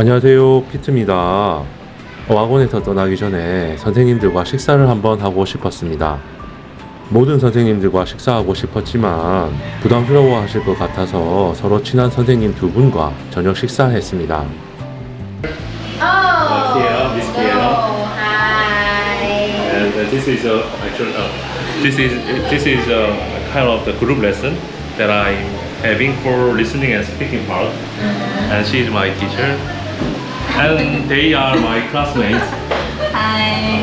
안녕하세요, 피트입니다. 학원에서 떠나기 전에 선생님들과 식사를 한번 하고 싶었습니다. 모든 선생님들과 식사하고 싶었지만 부담스러워 하실 것 같아서 서로 친한 선생님 두 분과 저녁 식사했습니다. Kiera, Miss Kiera, Hi. and this is actually this is kind of the group lesson that I'm having for listening and speaking part, and she is my teacher, and they are my classmates. Hi.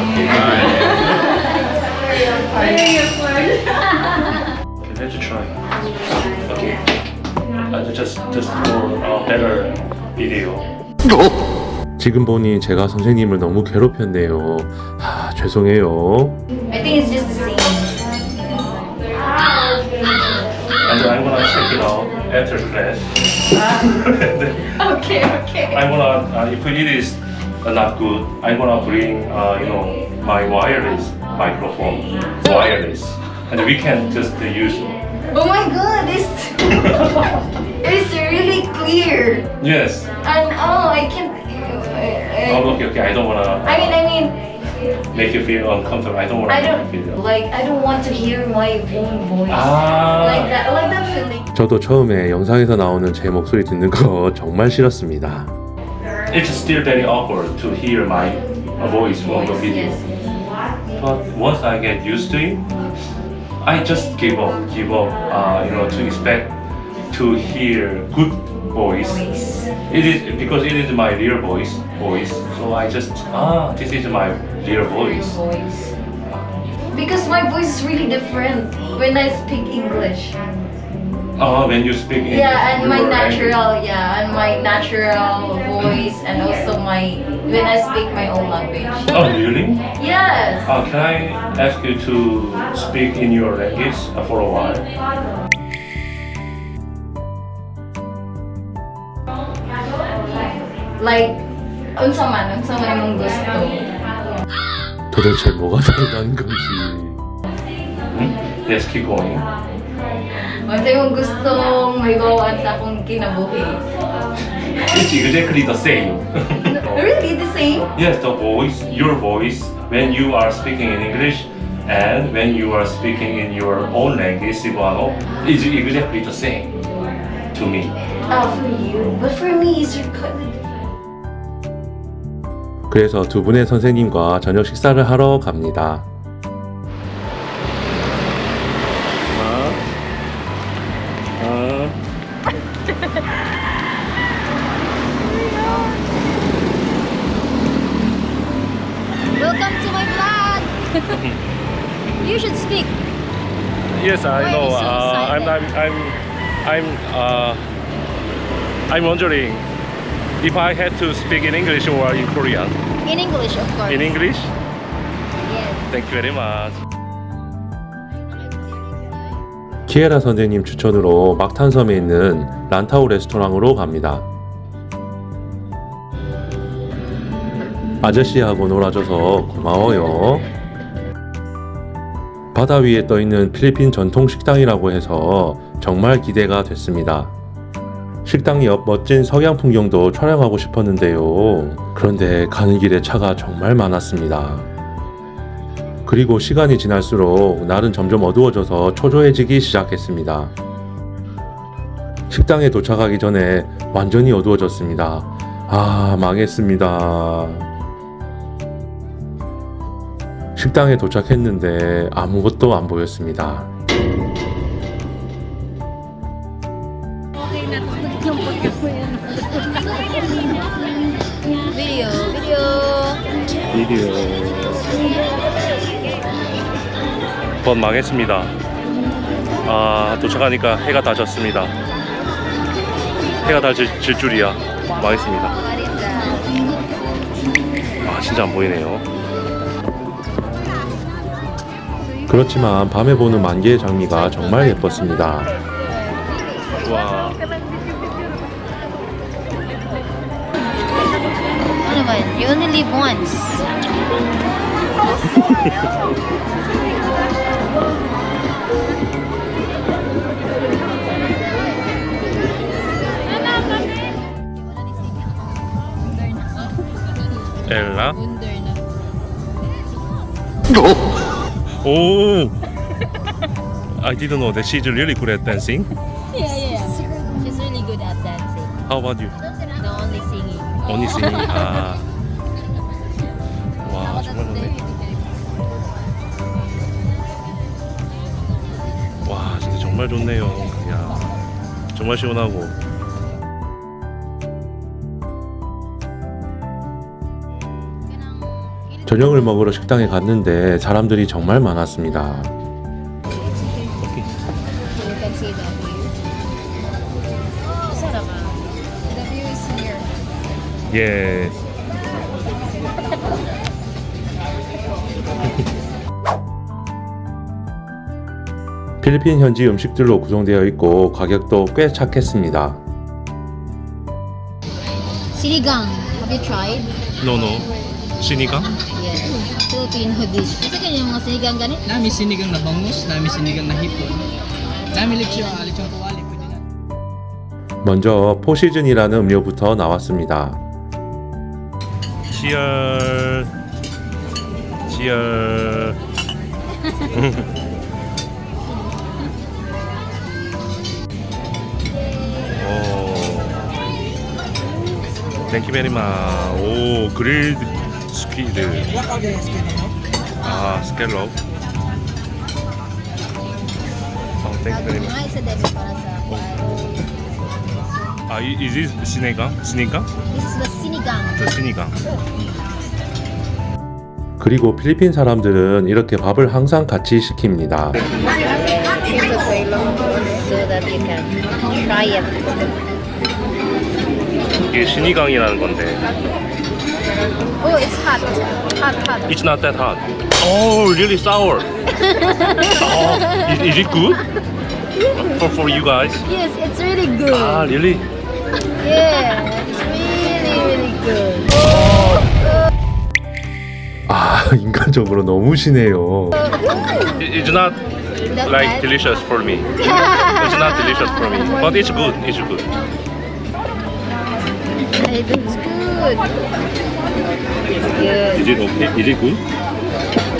Can I try? Okay. Just for a better video. 지금 보니 제가 선생님을 너무 괴롭혔네요. 죄송해요. I think it's just the same. And I'm gonna check it out after class. Okay. I'm gonna, if it is not good, I'm gonna bring, my wireless microphone, and we can just use. Oh my god, it's really clear. Yes. And I can't. Oh, okay. I don't wanna. I mean, make you feel uncomfortable. I don't wanna I make you feel. don't want to hear my own voice. Ah. Like that feeling. 저도 처음에 영상에서 나오는 제 목소리 듣는 거 정말 싫었습니다. It's still very awkward to hear my voice on the video. Yes. But once I get used to it, I just give up, to expect to hear good voice. It is because it is my real voice. So I just this is my real voice. Voice. Because my voice is really different when I speak English. When you speak in Yeah, and your my language. natural voice, and also when I speak my own language. Oh, really? Yes. Can I ask you to speak in your language for a while? Like, unsa man imong gusto. 도대체 뭐가 다르다는 건지. Yes, keep going. Unsa imong gustong mahibawan sa akong kinabuhi. It's exactly the same. Really the same? Yes, your voice, when you are speaking in English and when you are speaking in your own language, Cebuano, is exactly the same to me. Oh, for you. But for me, it's 그래서 두 분의 선생님과 저녁 식사를 하러 갑니다. Welcome to my vlog. You should speak. Yes, I Why know. are you so I'm wondering if I had to speak in English or in Korean. In English, of course. In English? Yes. Thank you very much. 키에라 선생님 추천으로 막탄섬에 있는 란타오 레스토랑으로 갑니다. 아저씨하고 놀아줘서 고마워요. 바다 위에 떠있는 필리핀 전통 식당이라고 해서 정말 기대가 됐습니다. 식당 옆 멋진 석양 풍경도 촬영하고 싶었는데요. 그런데 가는 길에 차가 정말 많았습니다. 그리고 시간이 지날수록 날은 점점 어두워져서 초조해지기 시작했습니다. 식당에 도착하기 전에 완전히 어두워졌습니다. 망했습니다. 식당에 도착했는데 아무것도 안 보였습니다. Video. 번 망했습니다. 도착하니까 해가 다 졌습니다. 해가 다 질 줄이야. 망했습니다. 진짜 안 보이네요. 그렇지만 밤에 보는 만개의 장미가 정말 예뻤습니다. 와. Ano ba yun? You only live once. Oh, I didn't know that she's really good at dancing. Yeah. She's really good at dancing. How about you? No, only singing. Only singing. 아, 와 정말 좋네. 와 진짜 정말 좋네요. 야 정말 시원하고. 저녁을 먹으러 식당에 갔는데 사람들이 정말 많았습니다. You can see the view. Sarap ah. The view is here. 예. 필리핀 현지 음식들로 구성되어 있고 가격도 꽤 착했습니다. Sinigang. Have you tried? No. 시니가? Yes. Filipino dish. Kasi kanya yung mga sinigang ganit. Nami sinigang na bangus, nami sinigang na hipon. Nami lechon kawali pwede na. 먼저 포시즌이라는 음료부터 나왔습니다. 치얼. Thank you very much. 오, 그릴드 스퀴드. 아, 스켈럽. Thank you very much. Isa din para sa 아, is this 시니가? This is the sinigang. 저 시니가. 그리고 필리핀 사람들은 이렇게 밥을 항상 같이 시킵니다. Here's the trailer so that you can try it. 이게 시니강이라는 건데. Oh, it's hot. Hot. It's not that hot. Oh, really sour. Oh, is it good? For you guys? Yes, it's really good. Ah, really? Yeah, it's really good. 아, 인간적으로 너무 시네요. It's not Not like bad. delicious for me. It's not delicious for me, but it's good. It's good. It looks good. It's good. Is it okay? Is it good?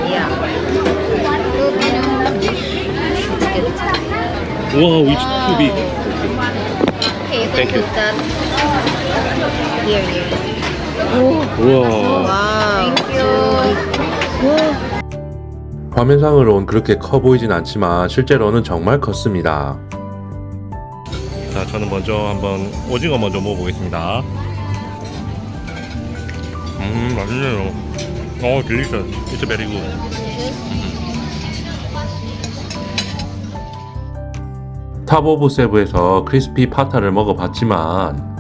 Yeah. Filipino dish. It's good. Wow, it's too big. Okay, you can Thank you. put that here. 우와. Wow. Thank you. 화면상으론 그렇게 커 보이진 않지만 실제로는 정말 컸습니다. 자, 저는 먼저 한번 오징어 먼저 먹어보겠습니다. 맛있네요. delicious. It's very good. 탑 오브 세부에서 크리스피 파타를 먹어봤지만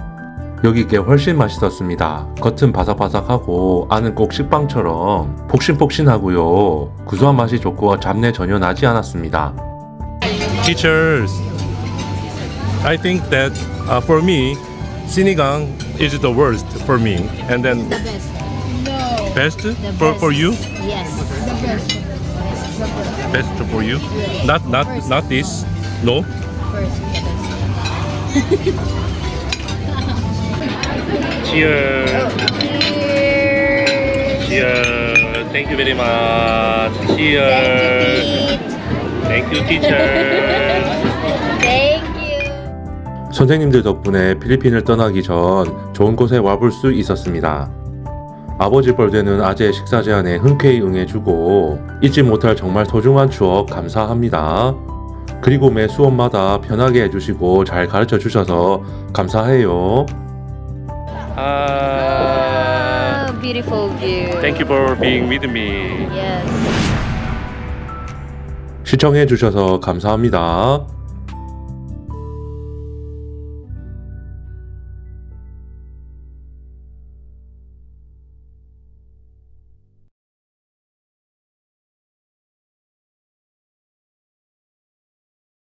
여기 게 훨씬 맛있었습니다. 겉은 바삭바삭하고 안은 꼭 식빵처럼 폭신폭신하고요. 구수한 맛이 좋고 잡내 전혀 나지 않았습니다. Teachers, I think that for me, sinigang is the worst for me, and then The best. best for you, Yes. The best. best for you. Not this. No. First. Cheers. Cheers. Thank you very much. Cheers. Thank you, teacher. Thank you. 선생님들 덕분에 필리핀을 떠나기 전 좋은 곳에 와볼 수 있었습니다. 아버지 뻘되는 아재 식사 제안에 흔쾌히 응해주고 잊지 못할 정말 소중한 추억 감사합니다. 그리고 매 수업마다 편하게 해주시고 잘 가르쳐 주셔서 감사해요. Oh, beautiful view. Thank you for being with me. Yes. 시청해 주셔서 감사합니다.